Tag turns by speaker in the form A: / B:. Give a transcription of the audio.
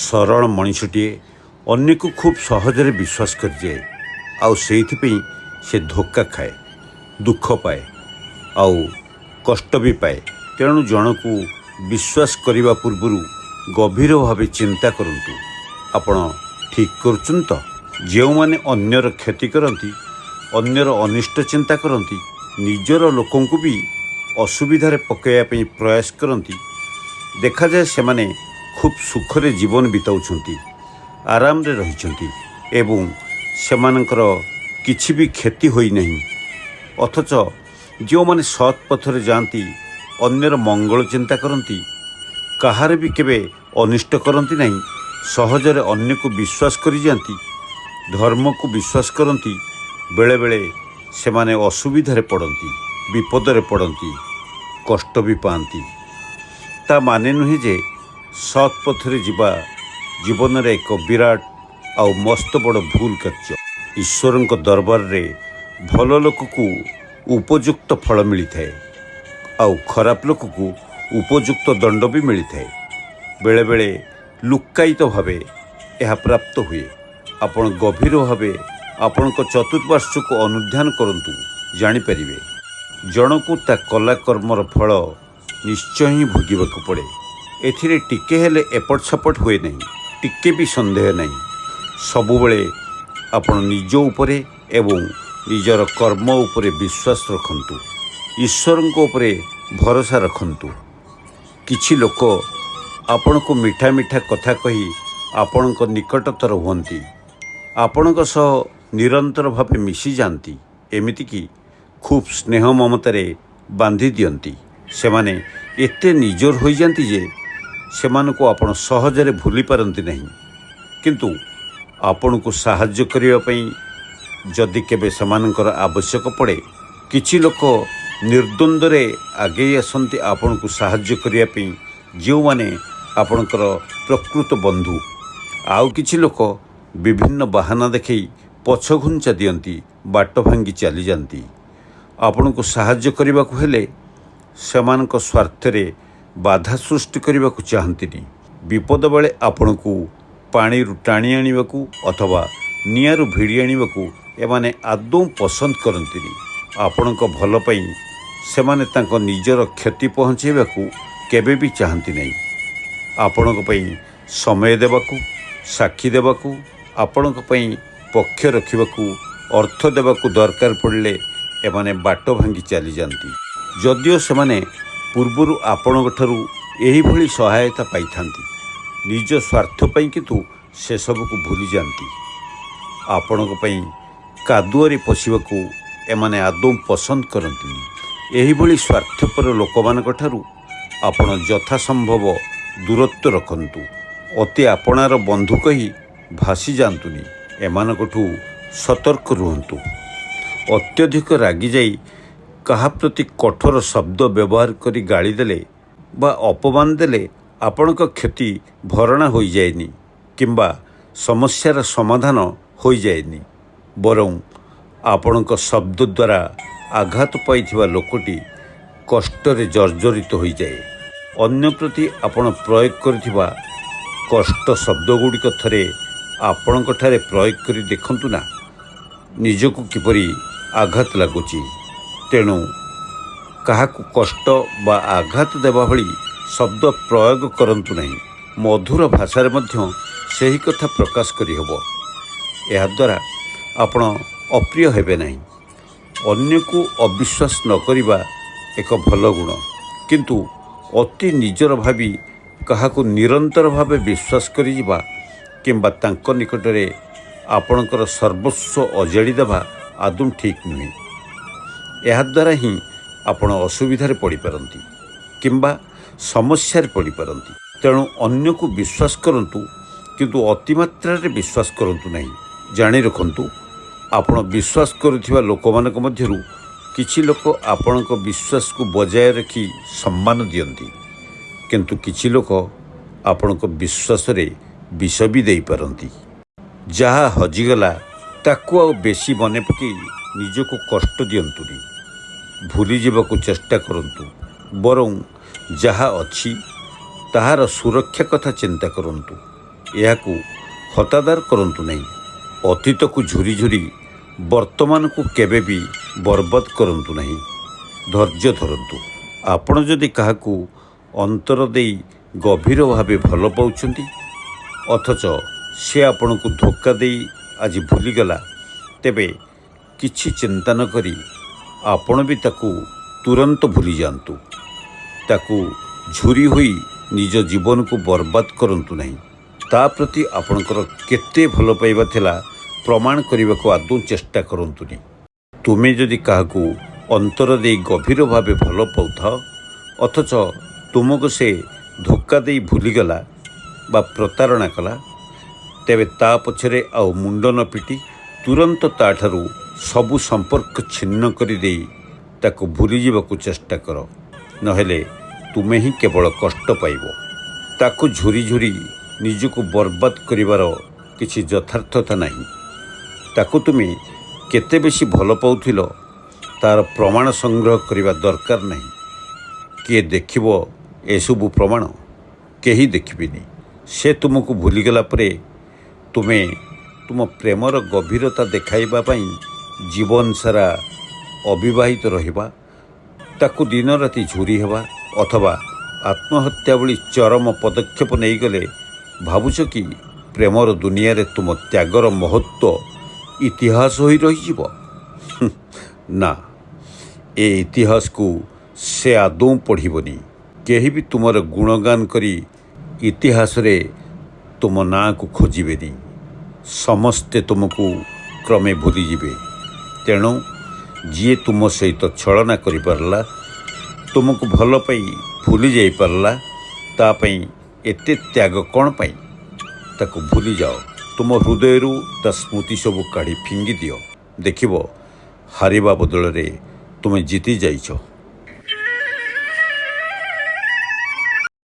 A: ସରଳ ମଣିଷଟିଏ ଅନ୍ୟକୁ ଖୁବ୍ ସହଜରେ ବିଶ୍ୱାସ କରିଯାଏ। ଆଉ ସେଇଥିପାଇଁ ସେ ଧୋକା ଖାଏ, ଦୁଃଖ ପାଏ, ଆଉ କଷ୍ଟ ବି ପାଏ। ତେଣୁ ଜଣକୁ ବିଶ୍ୱାସ କରିବା ପୂର୍ବରୁ ଗଭୀର ଭାବେ ଚିନ୍ତା କରନ୍ତୁ, ଆପଣ ଠିକ୍ କରୁଛନ୍ତି ତ? ଯେଉଁମାନେ ଅନ୍ୟର କ୍ଷତି କରନ୍ତି, ଅନ୍ୟର ଅନିଷ୍ଟ ଚିନ୍ତା କରନ୍ତି, ନିଜର ଲୋକଙ୍କୁ ବି ଅସୁବିଧାରେ ପକାଇବା ପାଇଁ ପ୍ରୟାସ କରନ୍ତି, ଦେଖାଯାଏ ସେମାନେ ଖୁବ୍ ସୁଖରେ ଜୀବନ ବିତାଉଛନ୍ତି, ଆରାମରେ ରହିଛନ୍ତି ଏବଂ ସେମାନଙ୍କର କିଛି ବି କ୍ଷତି ହୋଇନାହିଁ। ଅଥଚ ଯେଉଁମାନେ ସତ୍ ପଥରେ ଯାଆନ୍ତି, ଅନ୍ୟର ମଙ୍ଗଳ ଚିନ୍ତା କରନ୍ତି, କାହାର ବି କେବେ ଅନିଷ୍ଟ କରନ୍ତି ନାହିଁ, ସହଜରେ ଅନ୍ୟକୁ ବିଶ୍ୱାସ କରିଯାଆନ୍ତି, ଧର୍ମକୁ ବିଶ୍ୱାସ କରନ୍ତି, ବେଳେବେଳେ ସେମାନେ ଅସୁବିଧାରେ ପଡ଼ନ୍ତି, ବିପଦରେ ପଡ଼ନ୍ତି, କଷ୍ଟ ବି ପାଆନ୍ତି। ତା ମାନେ ନୁହେଁ ଯେ ସତ୍ ପଥରେ ଯିବା ଜୀବନରେ ଏକ ବିରାଟ ଆଉ ମସ୍ତ ବଡ଼ ଭୁଲ କାର୍ଯ୍ୟ। ଈଶ୍ୱରଙ୍କ ଦରବାରରେ ଭଲ ଲୋକକୁ ଉପଯୁକ୍ତ ଫଳ ମିଳିଥାଏ, ଆଉ ଖରାପ ଲୋକକୁ ଉପଯୁକ୍ତ ଦଣ୍ଡ ବି ମିଳିଥାଏ। ବେଳେବେଳେ ଲୁକ୍କାୟିତ ଭାବେ ଏହା ପ୍ରାପ୍ତ ହୁଏ। ଆପଣ ଗଭୀର ଭାବେ ଆପଣଙ୍କ ଚତୁଃପାର୍ଶ୍ୱକୁ ଅନୁଧ୍ୟାନ କରନ୍ତୁ, ଜାଣିପାରିବେ ଜଣକୁ ତା କଲା କର୍ମର ଫଳ ନିଶ୍ଚୟ ହିଁ ଭୋଗିବାକୁ ପଡ଼େ। ଏଥିରେ ଟିକେ ହେଲେ ଏପଟ ସେପଟ ହୁଏ ନାହିଁ, ଟିକେ ବି ସନ୍ଦେହ ନାହିଁ। ସବୁବେଳେ ଆପଣ ନିଜ ଉପରେ ଏବଂ ନିଜର କର୍ମ ଉପରେ ବିଶ୍ୱାସ ରଖନ୍ତୁ, ଈଶ୍ୱରଙ୍କ ଉପରେ ଭରସା ରଖନ୍ତୁ। କିଛି ଲୋକ ଆପଣଙ୍କୁ ମିଠା ମିଠା କଥା କହି ଆପଣଙ୍କ ନିକଟତର ହୁଅନ୍ତି, ଆପଣଙ୍କ ସହ ନିରନ୍ତର ଭାବେ ମିଶିଯାଆନ୍ତି, ଏମିତିକି ଖୁବ୍ ସ୍ନେହ ମମତାରେ ବାନ୍ଧି ଦିଅନ୍ତି। ସେମାନେ ଏତେ ନିଜର ହୋଇଯାନ୍ତି ଯେ ସେମାନଙ୍କୁ ଆପଣ ସହଜରେ ଭୁଲି ପାରନ୍ତି ନାହିଁ। କିନ୍ତୁ ଆପଣଙ୍କୁ ସାହାଯ୍ୟ କରିବା ପାଇଁ ଯଦି କେବେ ସେମାନଙ୍କର ଆବଶ୍ୟକ ପଡ଼େ, କିଛି ଲୋକ ନିର୍ଦ୍ୱନ୍ଦ୍ୱରେ ଆଗେଇ ଆସନ୍ତି ଆପଣଙ୍କୁ ସାହାଯ୍ୟ କରିବା ପାଇଁ, ଯେଉଁମାନେ ଆପଣଙ୍କର ପ୍ରକୃତ ବନ୍ଧୁ। ଆଉ କିଛି ଲୋକ ବିଭିନ୍ନ ବାହାନା ଦେଖାଇ ପଛଘୁଞ୍ଚା ଦିଅନ୍ତି, ବାଟ ଭାଙ୍ଗି ଚାଲିଯାଆନ୍ତି। ଆପଣଙ୍କୁ ସାହାଯ୍ୟ କରିବାକୁ ହେଲେ ସେମାନଙ୍କ ସ୍ୱାର୍ଥରେ ବାଧା ସୃଷ୍ଟି କରିବାକୁ ଚାହାନ୍ତିନି। ବିପଦ ବେଳେ ଆପଣଙ୍କୁ ପାଣିରୁ ଟାଣି ଆଣିବାକୁ ଅଥବା ନିଆଁରୁ ଭିଡ଼ି ଆଣିବାକୁ ଏମାନେ ଆଦୌ ପସନ୍ଦ କରନ୍ତିନି। ଆପଣଙ୍କ ଭଲ ପାଇଁ ସେମାନେ ତାଙ୍କ ନିଜର କ୍ଷତି ପହଞ୍ଚାଇବାକୁ କେବେ ବି ଚାହାନ୍ତି ନାହିଁ। ଆପଣଙ୍କ ପାଇଁ ସମୟ ଦେବାକୁ, ସାକ୍ଷୀ ଦେବାକୁ, ଆପଣଙ୍କ ପାଇଁ ପକ୍ଷ ରଖିବାକୁ, ଅର୍ଥ ଦେବାକୁ ଦରକାର ପଡ଼ିଲେ ଏମାନେ ବାଟ ଭାଙ୍ଗି ଚାଲିଯାଆନ୍ତି। ଯଦିଓ ସେମାନେ ପୂର୍ବରୁ ଆପଣଙ୍କଠାରୁ ଏହିଭଳି ସହାୟତା ପାଇଥାନ୍ତି, ନିଜ ସ୍ୱାର୍ଥ ପାଇଁ କିନ୍ତୁ ସେସବୁକୁ ଭୁଲିଯାଆନ୍ତି। ଆପଣଙ୍କ ପାଇଁ କାଦୁଅରେ ପଶିବାକୁ ଏମାନେ ଆଦୌ ପସନ୍ଦ କରନ୍ତିନି। ଏହିଭଳି ସ୍ୱାର୍ଥପର ଲୋକମାନଙ୍କଠାରୁ ଆପଣ ଯଥାସମ୍ଭବ ଦୂରତ୍ୱ ରଖନ୍ତୁ। ଅତି ଆପଣାର ବନ୍ଧୁ କହି ଭାସି ଯାଆନ୍ତୁନି, ଏମାନଙ୍କଠୁ ସତର୍କ ରୁହନ୍ତୁ। ଅତ୍ୟଧିକ ରାଗିଯାଇ କାହା ପ୍ରତି କଠୋର ଶବ୍ଦ ବ୍ୟବହାର କରି ଗାଳି ଦେଲେ ବା ଅପମାନ ଦେଲେ ଆପଣଙ୍କ କ୍ଷତି ଭରଣା ହୋଇଯାଏନି କିମ୍ବା ସମସ୍ୟାର ସମାଧାନ ହୋଇଯାଏନି, ବରଂ ଆପଣଙ୍କ ଶବ୍ଦ ଦ୍ୱାରା ଆଘାତ ପାଇଥିବା ଲୋକଟି କଷ୍ଟରେ ଜର୍ଜରିତ ହୋଇଯାଏ। ଅନ୍ୟ ପ୍ରତି ଆପଣ ପ୍ରୟୋଗ କରିଥିବା କଷ୍ଟ ଶବ୍ଦଗୁଡ଼ିକ ଥରେ ଆପଣଙ୍କଠାରେ ପ୍ରୟୋଗ କରି ଦେଖନ୍ତୁ ନା, ନିଜକୁ କିପରି ଆଘାତ ଲାଗୁଛି। ତେଣୁ କାହାକୁ କଷ୍ଟ ବା ଆଘାତ ଦେବା ଭଳି ଶବ୍ଦ ପ୍ରୟୋଗ କରନ୍ତୁ ନାହିଁ। ମଧୁର ଭାଷାରେ ମଧ୍ୟ ସେହି କଥା ପ୍ରକାଶ କରିହେବ। ଏହାଦ୍ୱାରା ଆପଣ ଅପ୍ରିୟ ହେବେ ନାହିଁ। ଅନ୍ୟକୁ ଅବିଶ୍ୱାସ ନ କରିବା ଏକ ଭଲ ଗୁଣ, କିନ୍ତୁ ଅତି ନିଜର ଭାବି କାହାକୁ ନିରନ୍ତର ଭାବେ ବିଶ୍ୱାସ କରିଯିବା କିମ୍ବା ତାଙ୍କ ନିକଟରେ ଆପଣଙ୍କର ସର୍ବସ୍ୱ ଅଜାଡ଼ି ଦେବା ଆଦୌ ଠିକ୍ ନୁହେଁ। ଏହାଦ୍ୱାରା ହିଁ ଆପଣ ଅସୁବିଧାରେ ପଡ଼ିପାରନ୍ତି କିମ୍ବା ସମସ୍ୟାରେ ପଡ଼ିପାରନ୍ତି। ତେଣୁ ଅନ୍ୟକୁ ବିଶ୍ୱାସ କରନ୍ତୁ, କିନ୍ତୁ ଅତିମାତ୍ରାରେ ବିଶ୍ୱାସ କରନ୍ତୁ ନାହିଁ। ଜାଣି ରଖନ୍ତୁ, ଆପଣ ବିଶ୍ୱାସ କରୁଥିବା ଲୋକମାନଙ୍କ ମଧ୍ୟରୁ କିଛି ଲୋକ ଆପଣଙ୍କ ବିଶ୍ୱାସକୁ ବଜାୟ ରଖି ସମ୍ମାନ ଦିଅନ୍ତି, କିନ୍ତୁ କିଛି ଲୋକ ଆପଣଙ୍କ ବିଶ୍ୱାସରେ ବିଷ ବି ଦେଇପାରନ୍ତି। ଯାହା ହଜିଗଲା ତାକୁ ଆଉ ବେଶୀ ମନେ ପକାଇ ନିଜକୁ କଷ୍ଟ ଦିଅନ୍ତୁନି, ଭୁଲିଯିବାକୁ ଚେଷ୍ଟା କରନ୍ତୁ। ବରଂ ଯାହା ଅଛି ତାହାର ସୁରକ୍ଷା କଥା ଚିନ୍ତା କରନ୍ତୁ। ଏହାକୁ ହତାଦାର କରନ୍ତୁ ନାହିଁ। ଅତୀତକୁ ଝୁରି ଝୁରି ବର୍ତ୍ତମାନକୁ କେବେ ବି ବର୍ବାଦ କରନ୍ତୁ ନାହିଁ। ଧୈର୍ଯ୍ୟ ଧରନ୍ତୁ। ଆପଣ ଯଦି କାହାକୁ ଅନ୍ତର ଦେଇ ଗଭୀର ଭାବେ ଭଲ ପାଉଛନ୍ତି, ଅଥଚ ସେ ଆପଣଙ୍କୁ ଧୋକା ଦେଇ ଆଜି ଭୁଲିଗଲା, ତେବେ କିଛି ଚିନ୍ତା ନ କରି ଆପଣ ବି ତାକୁ ତୁରନ୍ତ ଭୁଲି ଯାଆନ୍ତୁ। ତାକୁ ଝୁରି ହୋଇ ନିଜ ଜୀବନକୁ ବର୍ବାଦ କରନ୍ତୁ ନାହିଁ। ତା ପ୍ରତି ଆପଣଙ୍କର କେତେ ଭଲ ପାଇବା ଥିଲା ପ୍ରମାଣ କରିବାକୁ ଆଦୌ ଚେଷ୍ଟା କରନ୍ତୁନି। ତୁମେ ଯଦି କାହାକୁ ଅନ୍ତର ଦେଇ ଗଭୀର ଭାବେ ଭଲ ପାଉଥାଅ, ଅଥଚ ତୁମକୁ ସେ ଧୋକା ଦେଇ ଭୁଲିଗଲା ବା ପ୍ରତାରଣା କଲା, ତେବେ ତା ପଛରେ ଆଉ ମୁଣ୍ଡ ନ ପିଟି ତୁରନ୍ତ ତାଠାରୁ ସବୁ ସମ୍ପର୍କ ଛିନ୍ନ କରିଦେଇ ତାକୁ ଭୁଲିଯିବାକୁ ଚେଷ୍ଟା କର। ନହେଲେ ତୁମେ ହିଁ କେବଳ କଷ୍ଟ ପାଇବ। ତାକୁ ଝୁରି ଝୁରି ନିଜକୁ ବର୍ବାଦ କରିବାର କିଛି ଯଥାର୍ଥତା ନାହିଁ। ତାକୁ ତୁମେ କେତେ ବେଶୀ ଭଲ ପାଉଥିଲ ତା'ର ପ୍ରମାଣ ସଂଗ୍ରହ କରିବା ଦରକାର ନାହିଁ। କିଏ ଦେଖିବ ଏସବୁ ପ୍ରମାଣ? କେହି ଦେଖିବେନି। ସେ ତୁମକୁ ଭୁଲିଗଲା ପରେ ତୁମେ ତୁମ ପ୍ରେମର ଗଭୀରତା ଦେଖାଇବା ପାଇଁ ଜୀବନ ସାରା ଅବିବାହିତ ରହିବା, ତାକୁ ଦିନ ରାତି ଝୁରି ହେବା ଅଥବା ଆତ୍ମହତ୍ୟା ଭଳି ଚରମ ପଦକ୍ଷେପ ନେଇଗଲେ ଭାବୁଛ କି ପ୍ରେମର ଦୁନିଆରେ ତୁମ ତ୍ୟାଗର ମହତ୍ତ୍ୱ ଇତିହାସ ହୋଇ ରହିଯିବ? ନା, ଏ ଇତିହାସକୁ ସେ ଆଦୌ ପଢ଼ିବନି। କେହି ବି ତୁମର ଗୁଣଗାନ କରି ଇତିହାସରେ ତୁମ ନାଁକୁ ଖୋଜିବେନି। ସମସ୍ତେ ତୁମକୁ କ୍ରମେ ଭୁଲିଯିବେ। ତେଣୁ ଯିଏ ତୁମ ସହିତ ଛଳନା କରିପାରିଲା, ତୁମକୁ ଭଲ ପାଇ ଭୁଲି ଯାଇପାରିଲା, ତା ପାଇଁ ଏତେ ତ୍ୟାଗ କ'ଣ ପାଇଁ? ତାକୁ ଭୁଲିଯାଅ। ତୁମ ହୃଦୟରୁ ତା ସ୍ମୃତି ସବୁ କାଢ଼ି ଫିଙ୍ଗି ଦିଅ। ଦେଖିବ ହାରିବା ବଦଳରେ ତୁମେ ଜିତି ଯାଇଛ।